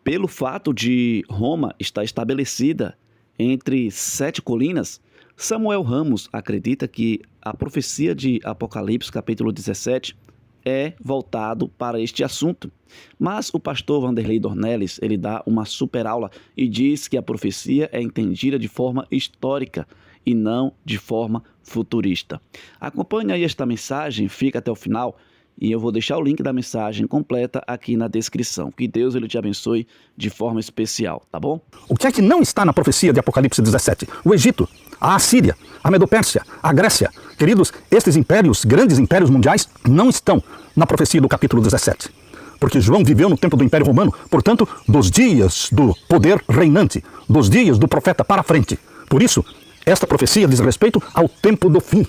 Pelo fato de Roma estar estabelecida entre 7 colinas, Samuel Ramos acredita que a profecia de Apocalipse, capítulo 17, é voltado para este assunto. Mas o pastor Vanderlei Dornelles, ele dá uma super aula e diz que a profecia é entendida de forma histórica e não de forma futurista. Acompanhe aí esta mensagem, fica até o final e eu vou deixar o link da mensagem completa aqui na descrição. Que Deus ele te abençoe de forma especial, tá bom? O que é que não está na profecia de Apocalipse 17? O Egito, a Assíria, a Medopérsia, a Grécia. Queridos, estes impérios, grandes impérios mundiais, não estão na profecia do capítulo 17. Porque João viveu no tempo do Império Romano, portanto, dos dias do poder reinante, dos dias do profeta para frente. Por isso, esta profecia diz respeito ao tempo do fim.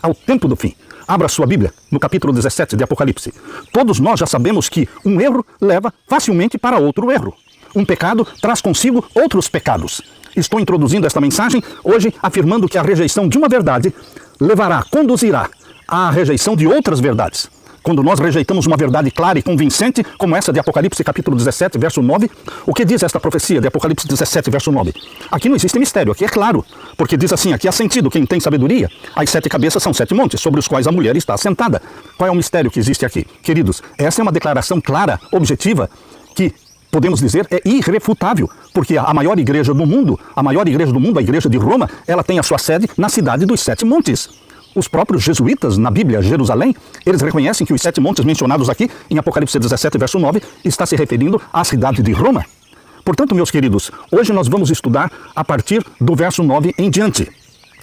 Ao tempo do fim. Abra sua Bíblia, no capítulo 17 de Apocalipse. Todos nós já sabemos que um erro leva facilmente para outro erro. Um pecado traz consigo outros pecados. Estou introduzindo esta mensagem hoje afirmando que a rejeição de uma verdade conduzirá à rejeição de outras verdades. Quando nós rejeitamos uma verdade clara e convincente, como essa de Apocalipse capítulo 17, verso 9, o que diz esta profecia de Apocalipse 17, verso 9? Aqui não existe mistério, aqui é claro, porque diz assim, aqui há sentido, quem tem sabedoria, as 7 cabeças são 7 montes, sobre os quais a mulher está assentada. Qual é o mistério que existe aqui? Queridos, essa é uma declaração clara, objetiva, que podemos dizer é irrefutável, porque a maior igreja do mundo, a igreja de Roma, ela tem a sua sede na cidade dos 7 montes. Os próprios jesuítas, na Bíblia, Jerusalém, eles reconhecem que os 7 montes mencionados aqui, em Apocalipse 17, verso 9, está se referindo à cidade de Roma. Portanto, meus queridos, hoje nós vamos estudar a partir do verso 9 em diante.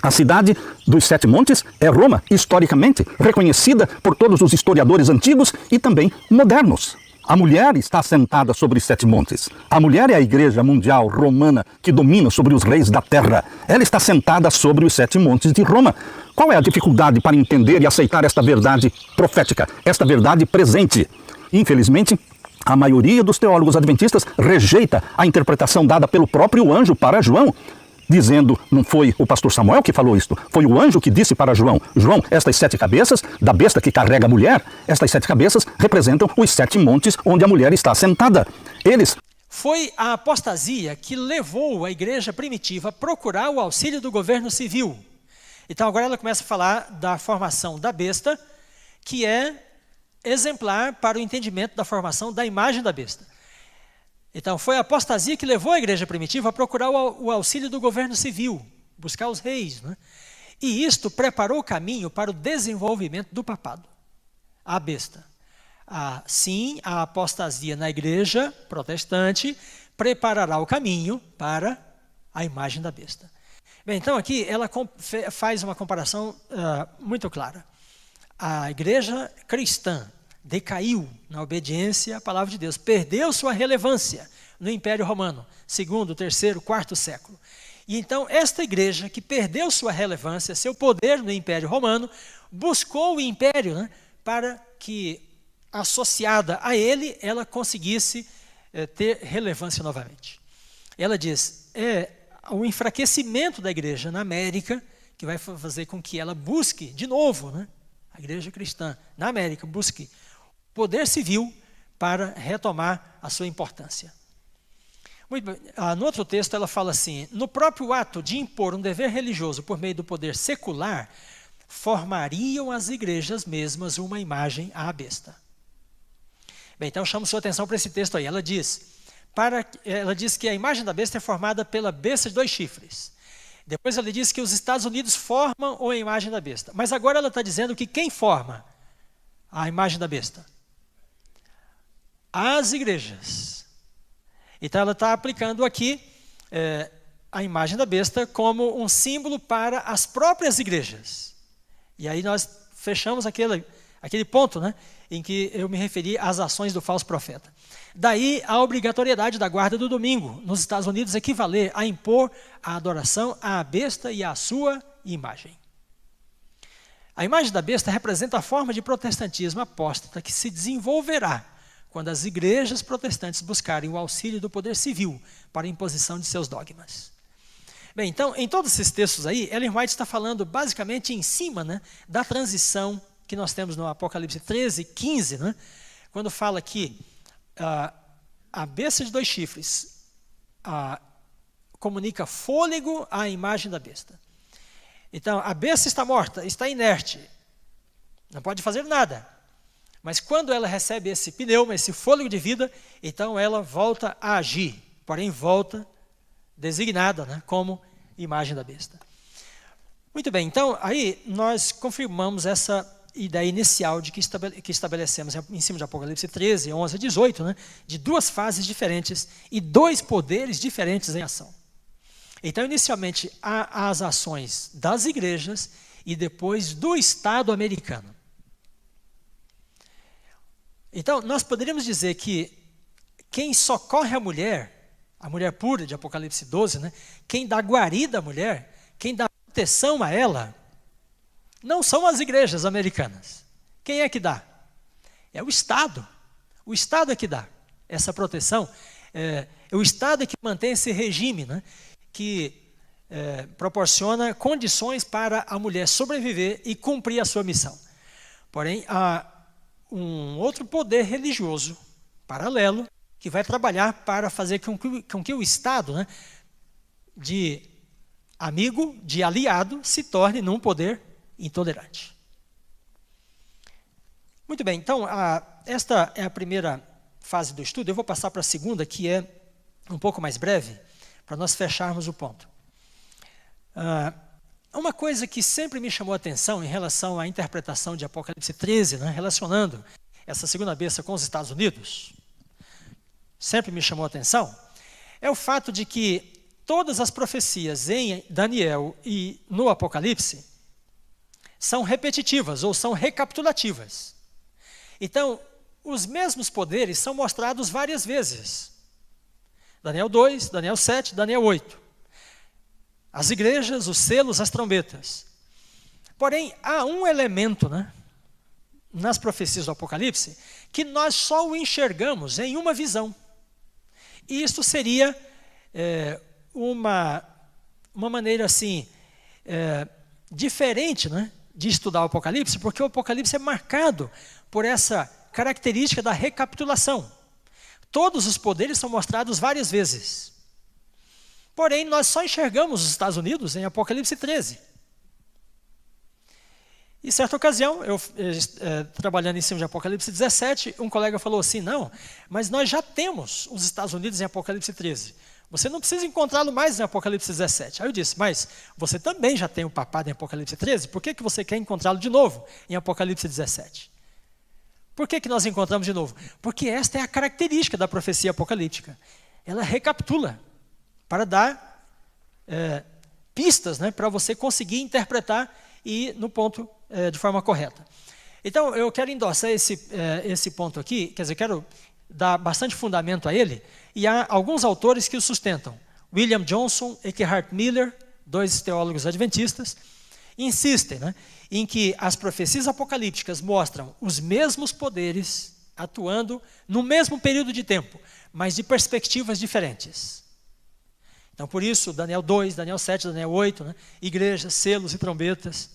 A cidade dos 7 montes é Roma, historicamente reconhecida por todos os historiadores antigos e também modernos. A mulher está sentada sobre os 7 montes. A mulher é a igreja mundial romana que domina sobre os reis da terra. Ela está sentada sobre os 7 montes de Roma. Qual é a dificuldade para entender e aceitar esta verdade profética, esta verdade presente? Infelizmente, a maioria dos teólogos adventistas rejeita a interpretação dada pelo próprio anjo para João, dizendo, não foi o pastor Samuel que falou isto, foi o anjo que disse para João, João, estas 7 cabeças da besta que carrega a mulher, estas 7 cabeças representam os 7 montes onde a mulher está sentada. Foi a apostasia que levou a igreja primitiva a procurar o auxílio do governo civil. Então agora ela começa a falar da formação da besta, que é exemplar para o entendimento da formação da imagem da besta. Então foi a apostasia que levou a igreja primitiva a procurar o auxílio do governo civil, buscar os reis, né? E isto preparou o caminho para o desenvolvimento do papado, a besta. Sim, a apostasia na igreja protestante preparará o caminho para a imagem da besta. Bem, então aqui ela faz uma comparação muito clara. A igreja cristã decaiu na obediência à palavra de Deus, perdeu sua relevância no Império Romano, segundo, terceiro, quarto século. E então esta igreja que perdeu sua relevância, seu poder no Império Romano, buscou o Império, né, para que, associada a ele, ela conseguisse ter relevância novamente. Ela diz, o enfraquecimento da igreja na América, que vai fazer com que ela busque, de novo, né, a igreja cristã na América, busque poder civil para retomar a sua importância. Muito bem. No outro texto ela fala assim, no próprio ato de impor um dever religioso por meio do poder secular, formariam as igrejas mesmas uma imagem à besta. Bem, então chamo sua atenção para esse texto aí. Ela diz que a imagem da besta é formada pela besta de 2 chifres. Depois ela diz que os Estados Unidos formam a imagem da besta. Mas agora ela está dizendo que quem forma a imagem da besta? As igrejas. Então ela está aplicando aqui a imagem da besta como um símbolo para as próprias igrejas. E aí nós fechamos aquele ponto, né, em que eu me referi às ações do falso profeta. Daí a obrigatoriedade da guarda do domingo nos Estados Unidos equivaler a impor a adoração à besta e à sua imagem. A imagem da besta representa a forma de protestantismo apóstata que se desenvolverá quando as igrejas protestantes buscarem o auxílio do poder civil para a imposição de seus dogmas. Bem, então, em todos esses textos aí, Ellen White está falando basicamente em cima, né, da transição que nós temos no Apocalipse 13, 15, né, quando fala que a besta de 2 chifres comunica fôlego à imagem da besta. Então, a besta está morta, está inerte, não pode fazer nada. Mas quando ela recebe esse pneuma, esse fôlego de vida, então ela volta a agir, porém volta designada, né, como imagem da besta. Muito bem, então aí nós confirmamos essa ideia inicial de que estabelecemos em cima de Apocalipse 13, 11 e 18, né, de 2 fases diferentes e 2 poderes diferentes em ação. Então, inicialmente, há as ações das igrejas e depois do Estado americano. Então, nós poderíamos dizer que quem socorre a mulher pura de Apocalipse 12, né, quem dá guarida à mulher, quem dá proteção a ela, não são as igrejas americanas. Quem é que dá? É o Estado. O Estado é que dá essa proteção. É o Estado é que mantém esse regime, né, que proporciona condições para a mulher sobreviver e cumprir a sua missão. Porém, há um outro poder religioso paralelo que vai trabalhar para fazer com que o Estado, né, de amigo, de aliado, se torne num poder intolerante. Muito bem, então, esta é a primeira fase do estudo. Eu vou passar para a segunda, que é um pouco mais breve, para nós fecharmos o ponto. Uma coisa que sempre me chamou a atenção em relação à interpretação de Apocalipse 13, né, relacionando essa segunda besta com os Estados Unidos, sempre me chamou a atenção, é o fato de que todas as profecias em Daniel e no Apocalipse são repetitivas ou são recapitulativas. Então, os mesmos poderes são mostrados várias vezes. Daniel 2, Daniel 7, Daniel 8. As igrejas, os selos, as trombetas. Porém, há um elemento, né, nas profecias do Apocalipse que nós só o enxergamos em uma visão. E isto seria uma maneira assim, diferente, né, de estudar o Apocalipse, porque o Apocalipse é marcado por essa característica da recapitulação. Todos os poderes são mostrados várias vezes. Porém, nós só enxergamos os Estados Unidos em Apocalipse 13. Em certa ocasião, eu trabalhando em cima de Apocalipse 17, um colega falou assim, não, mas nós já temos os Estados Unidos em Apocalipse 13. Você não precisa encontrá-lo mais em Apocalipse 17. Aí eu disse, mas você também já tem o papado em Apocalipse 13, por que você quer encontrá-lo de novo em Apocalipse 17? Por que nós encontramos de novo? Porque esta é a característica da profecia apocalíptica. Ela recapitula para dar pistas, né, para você conseguir interpretar e no ponto de forma correta. Então, eu quero endossar esse ponto aqui, quer dizer, quero dar bastante fundamento a ele, e há alguns autores que o sustentam. William Johnson e Eckhart Miller, 2 teólogos adventistas, insistem, né, em que as profecias apocalípticas mostram os mesmos poderes atuando no mesmo período de tempo, mas de perspectivas diferentes. Então, por isso, Daniel 2, Daniel 7, Daniel 8, né, igrejas, selos e trombetas.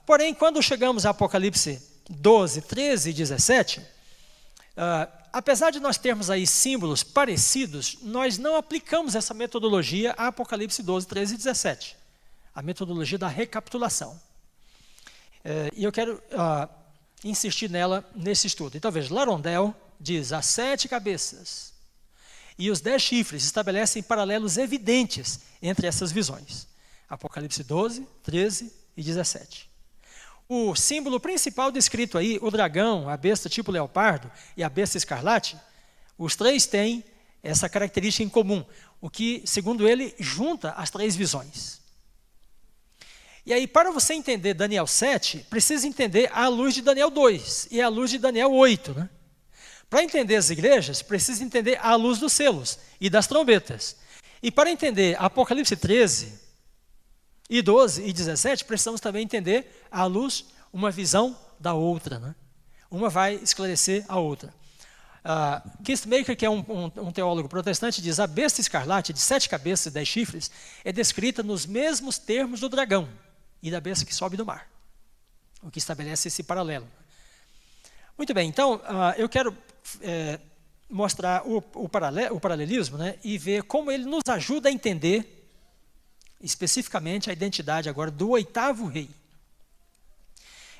Porém, quando chegamos a Apocalipse 12, 13 e 17, apesar de nós termos aí símbolos parecidos, nós não aplicamos essa metodologia a Apocalipse 12, 13 e 17. A metodologia da recapitulação. E eu quero insistir nela nesse estudo. Então, veja, Larondel diz, as 7 cabeças e os 10 chifres estabelecem paralelos evidentes entre essas visões. Apocalipse 12, 13 e 17. O símbolo principal descrito aí, o dragão, a besta tipo leopardo e a besta escarlate, os 3 têm essa característica em comum, o que, segundo ele, junta as 3 visões. E aí, para você entender Daniel 7, precisa entender à luz de Daniel 2 e à luz de Daniel 8. Né? Para entender as igrejas, precisa entender à luz dos selos e das trombetas. E para entender Apocalipse 13, e 12 e 17, precisamos também entender à luz uma visão da outra. Né? Uma vai esclarecer a outra. Kistemaker, que é um teólogo protestante, diz a besta escarlate de 7 cabeças e 10 chifres é descrita nos mesmos termos do dragão e da besta que sobe do mar, o que estabelece esse paralelo. Muito bem, então eu quero mostrar o paralelismo, né, e ver como ele nos ajuda a entender especificamente a identidade agora do oitavo rei.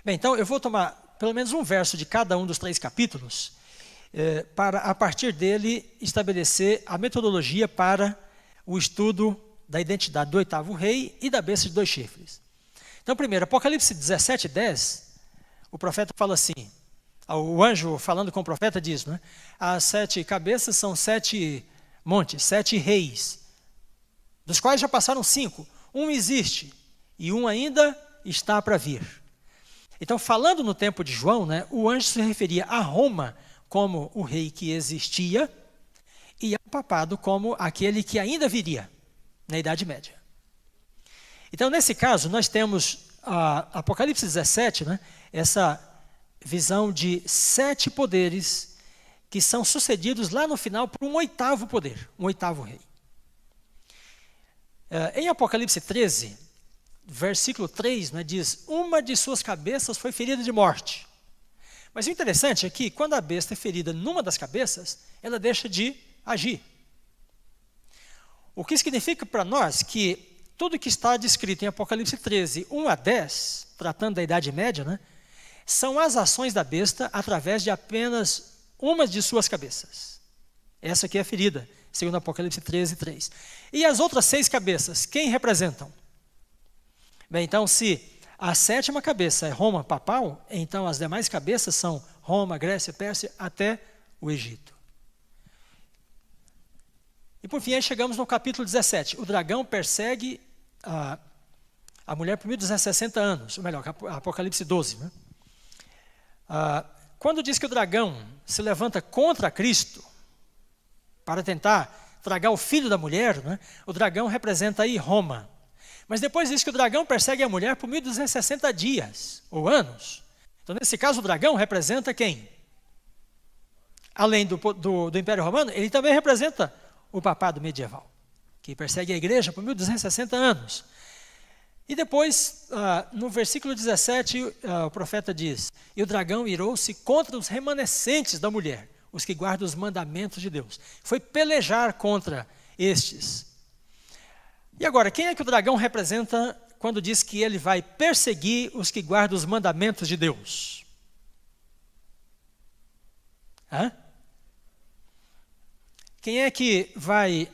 Bem, então eu vou tomar pelo menos um verso de cada um dos 3 capítulos, para a partir dele estabelecer a metodologia para o estudo da identidade do oitavo rei e da besta de 2 chifres. Então, primeiro, Apocalipse 17:10, o profeta fala assim, o anjo falando com o profeta diz, né, as 7 cabeças são 7 montes, 7 reis, dos quais já passaram 5, um existe e um ainda está para vir. Então, falando no tempo de João, né, o anjo se referia a Roma como o rei que existia e ao papado como aquele que ainda viria na Idade Média. Então, nesse caso, nós temos Apocalipse 17, né, essa visão de 7 poderes que são sucedidos lá no final por um 8º poder, um 8º rei. Em Apocalipse 13, versículo 3, né, diz, uma de suas cabeças foi ferida de morte. Mas o interessante é que quando a besta é ferida numa das cabeças, ela deixa de agir. O que significa para nós que tudo que está descrito em Apocalipse 13, 1 a 10, tratando da Idade Média, né, são as ações da besta através de apenas uma de suas cabeças. Essa aqui é a ferida, segundo Apocalipse 13, 3. E as outras 6 cabeças, quem representam? Bem, então, se a 7ª cabeça é Roma papal, então as demais cabeças são Roma, Grécia, Pérsia, até o Egito. E por fim, aí chegamos no capítulo 17. O dragão persegue a mulher por 1260 anos, ou melhor, Apocalipse 12. Né? Quando diz que o dragão se levanta contra Cristo, para tentar tragar o filho da mulher, né? O dragão representa aí Roma. Mas depois diz que o dragão persegue a mulher por 1260 dias, ou anos. Então, nesse caso, o dragão representa quem? Além do Império Romano, ele também representa o papado medieval, que persegue a igreja por 1260 anos. E depois, no versículo 17, o profeta diz, e o dragão irou-se contra os remanescentes da mulher, os que guardam os mandamentos de Deus. Foi pelejar contra estes. E agora, quem é que o dragão representa quando diz que ele vai perseguir os que guardam os mandamentos de Deus? Quem é que vai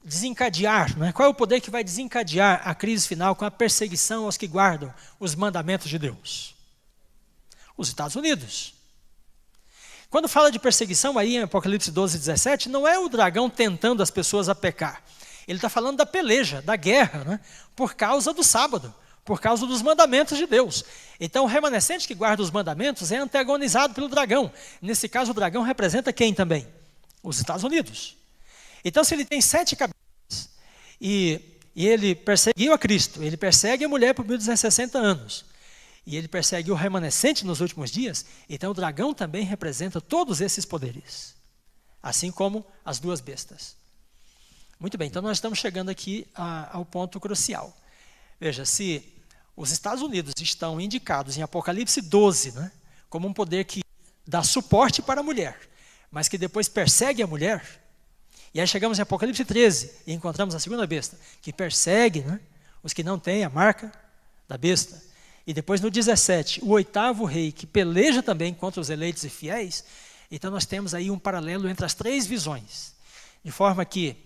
desencadear, né? Qual é o poder que vai desencadear a crise final com a perseguição aos que guardam os mandamentos de Deus? Os Estados Unidos. Quando fala de perseguição aí em Apocalipse 12, 17, não é o dragão tentando as pessoas a pecar. Ele está falando da peleja, da guerra, né? Por causa do sábado, por causa dos mandamentos de Deus. Então, o remanescente que guarda os mandamentos é antagonizado pelo dragão. Nesse caso, o dragão representa quem também? Os Estados Unidos. Então, se ele tem 7 cabeças e ele perseguiu a Cristo, ele persegue a mulher por 1260 anos, e ele persegue o remanescente nos últimos dias, então o dragão também representa todos esses poderes, assim como as 2 bestas. Muito bem, então nós estamos chegando aqui ao ponto crucial. Veja, se os Estados Unidos estão indicados em Apocalipse 12, né, como um poder que dá suporte para a mulher, mas que depois persegue a mulher, e aí chegamos em Apocalipse 13 e encontramos a 2ª besta, que persegue, né, os que não têm a marca da besta. E depois no 17, o 8º rei, que peleja também contra os eleitos e fiéis. Então nós temos aí um paralelo entre as 3 visões, de forma que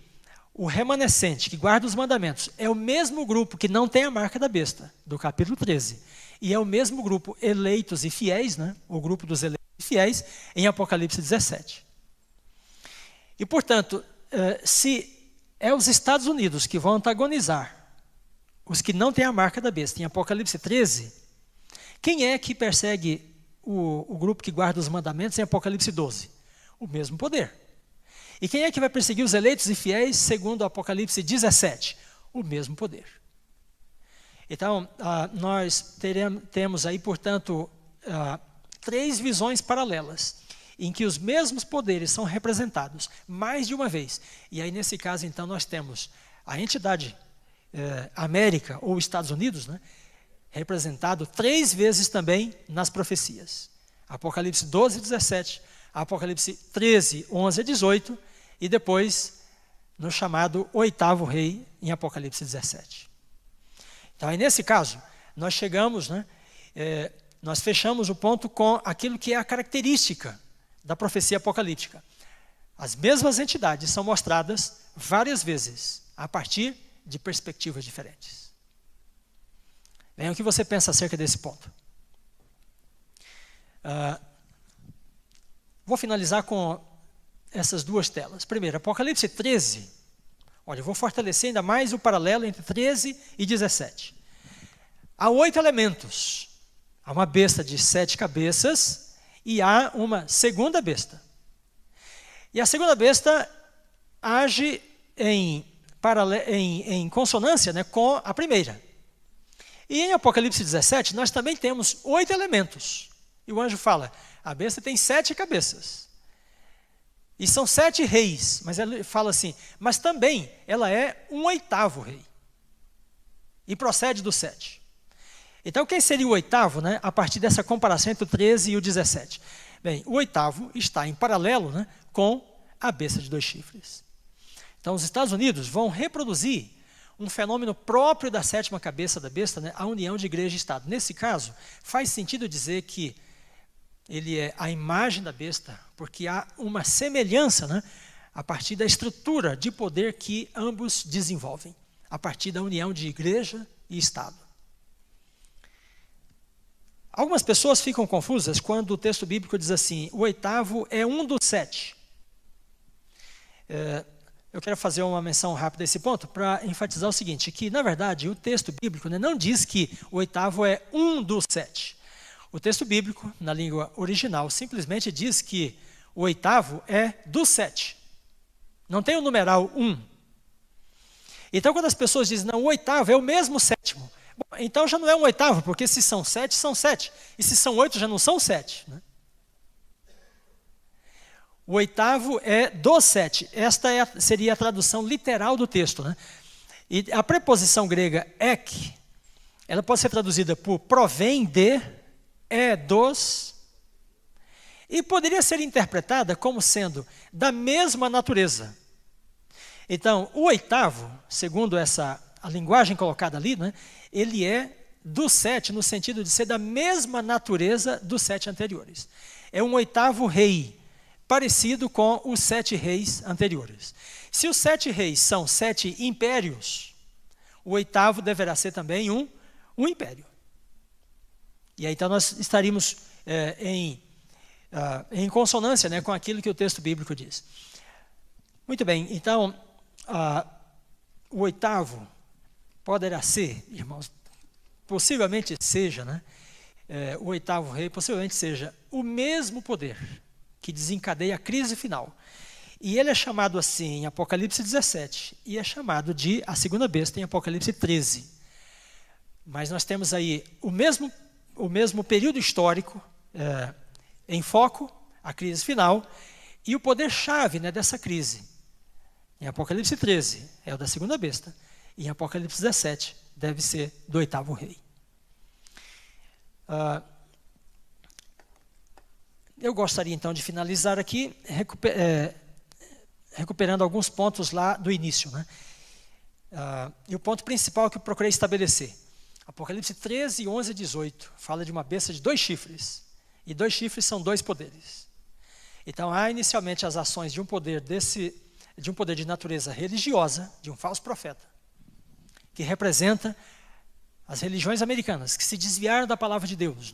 o remanescente que guarda os mandamentos é o mesmo grupo que não tem a marca da besta, do capítulo 13. E é o mesmo grupo eleitos e fiéis, né? O grupo dos eleitos e fiéis, em Apocalipse 17. E, portanto, se é os Estados Unidos que vão antagonizar os que não têm a marca da besta, em Apocalipse 13, quem é que persegue o grupo que guarda os mandamentos em Apocalipse 12? O mesmo poder. E quem é que vai perseguir os eleitos e fiéis, segundo Apocalipse 17? O mesmo poder. Então, nós temos aí, portanto, 3 visões paralelas, em que os mesmos poderes são representados mais de uma vez. E aí, nesse caso, então, nós temos a entidade América ou Estados Unidos, né, representado 3 vezes também nas profecias. Apocalipse 12, 17, Apocalipse 13, 11 a 18, e depois no chamado oitavo rei, em Apocalipse 17. Então, aí nesse caso, nós chegamos, nós fechamos o ponto com aquilo que é a característica da profecia apocalíptica. As mesmas entidades são mostradas várias vezes, a partir de perspectivas diferentes. Bem, o que você pensa acerca desse ponto? Vou finalizar com essas duas telas. Primeiro, Apocalipse 13. Olha, eu vou fortalecer ainda mais o paralelo entre 13 e 17. Há 8 elementos. Há uma besta de 7 cabeças e há uma segunda besta. E a segunda besta age em consonância, com a primeira. E em Apocalipse 17, nós também temos 8 elementos. E o anjo fala, a besta tem 7 cabeças. E são 7 reis. Mas ele fala assim, mas também ela é um 8º rei. E procede do 7. Então, quem seria o 8º, a partir dessa comparação entre o 13 e o 17? Bem, o 8º está em paralelo, com a besta de 2 chifres. Então, os Estados Unidos vão reproduzir um fenômeno próprio da 7ª cabeça da besta, a união de igreja e Estado. Nesse caso, faz sentido dizer que ele é a imagem da besta, porque há uma semelhança, a partir da estrutura de poder que ambos desenvolvem, a partir da união de igreja e Estado. Algumas pessoas ficam confusas quando o texto bíblico diz assim, o 8º é um dos 7. Eu quero fazer uma menção rápida a esse ponto para enfatizar o seguinte, que na verdade o texto bíblico não diz que o 8º é um dos 7. O texto bíblico, na língua original, simplesmente diz que o 8º é dos 7. Não tem o numeral 1. Então, quando as pessoas dizem, não, o 8º é o mesmo 7º. Bom, então já não é um 8º, porque se são 7, são 7. E se são 8, já não são 7. O 8º é dos 7. Esta seria a tradução literal do texto. E a preposição grega ek, ela pode ser traduzida por provém de, é dos, e poderia ser interpretada como sendo da mesma natureza. Então, o 8º, segundo a linguagem colocada ali, ele é do 7, no sentido de ser da mesma natureza dos 7 anteriores. É um 8º rei, parecido com os 7 reis anteriores. Se os 7 reis são 7 impérios, o 8º deverá ser também um império. E aí então nós estaríamos em consonância com aquilo que o texto bíblico diz. Muito bem, então o 8º poderá ser, irmãos, possivelmente seja, o 8º rei, possivelmente seja o mesmo poder que desencadeia a crise final. E ele é chamado assim em Apocalipse 17, e é chamado de a segunda besta em Apocalipse 13. Mas nós temos aí o mesmo período histórico em foco, a crise final, e o poder-chave dessa crise. Em Apocalipse 13 é o da segunda besta, e em Apocalipse 17 deve ser do 8º rei. Eu gostaria então de finalizar aqui recuperando alguns pontos lá do início. E o ponto principal que eu procurei estabelecer. Apocalipse 13, 11 e 18 fala de uma besta de 2 chifres. E 2 chifres são 2 poderes. Então há inicialmente as ações de um poder de natureza religiosa, de um falso profeta, que representa as religiões americanas, que se desviaram da palavra de Deus,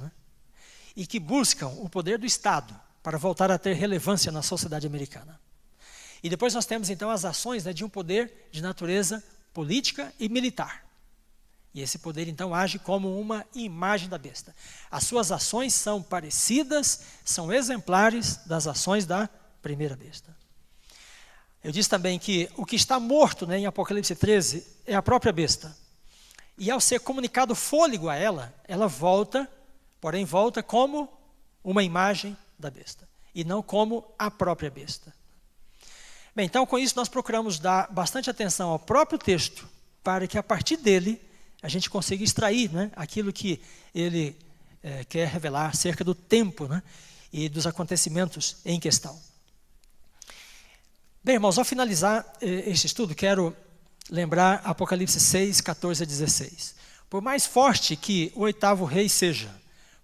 e que buscam o poder do Estado para voltar a ter relevância na sociedade americana. E depois nós temos então as ações de um poder de natureza política e militar. E esse poder então age como uma imagem da besta. As suas ações são parecidas, são exemplares das ações da primeira besta. Eu disse também que o que está morto em Apocalipse 13 é a própria besta. E ao ser comunicado fôlego a ela, ela volta, porém volta como uma imagem da besta, e não como a própria besta. Bem, então com isso nós procuramos dar bastante atenção ao próprio texto, para que a partir dele a gente consiga extrair aquilo que ele quer revelar acerca do tempo, e dos acontecimentos em questão. Bem, irmãos, ao finalizar este estudo, quero lembrar Apocalipse 6, 14 a 16. Por mais forte que o oitavo rei seja,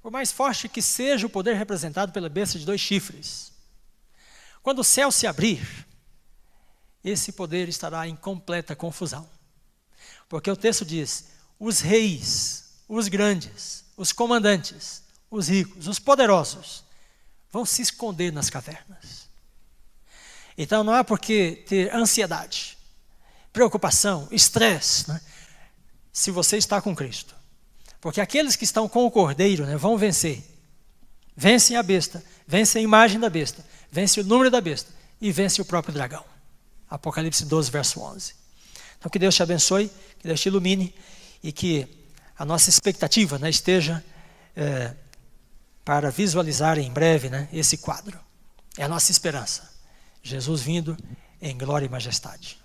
por mais forte que seja o poder representado pela besta de 2 chifres, quando o céu se abrir, esse poder estará em completa confusão. Porque o texto diz, os reis, os grandes, os comandantes, os ricos, os poderosos, vão se esconder nas cavernas. Então não há por que ter ansiedade, preocupação, estresse, né, se você está com Cristo. Porque aqueles que estão com o Cordeiro, né, vão vencer. Vencem a besta, vencem a imagem da besta, vencem o número da besta e vencem o próprio dragão. Apocalipse 12, verso 11. Então que Deus te abençoe, que Deus te ilumine e que a nossa expectativa, né, esteja para visualizar em breve, né, esse quadro. É a nossa esperança. Jesus vindo em glória e majestade.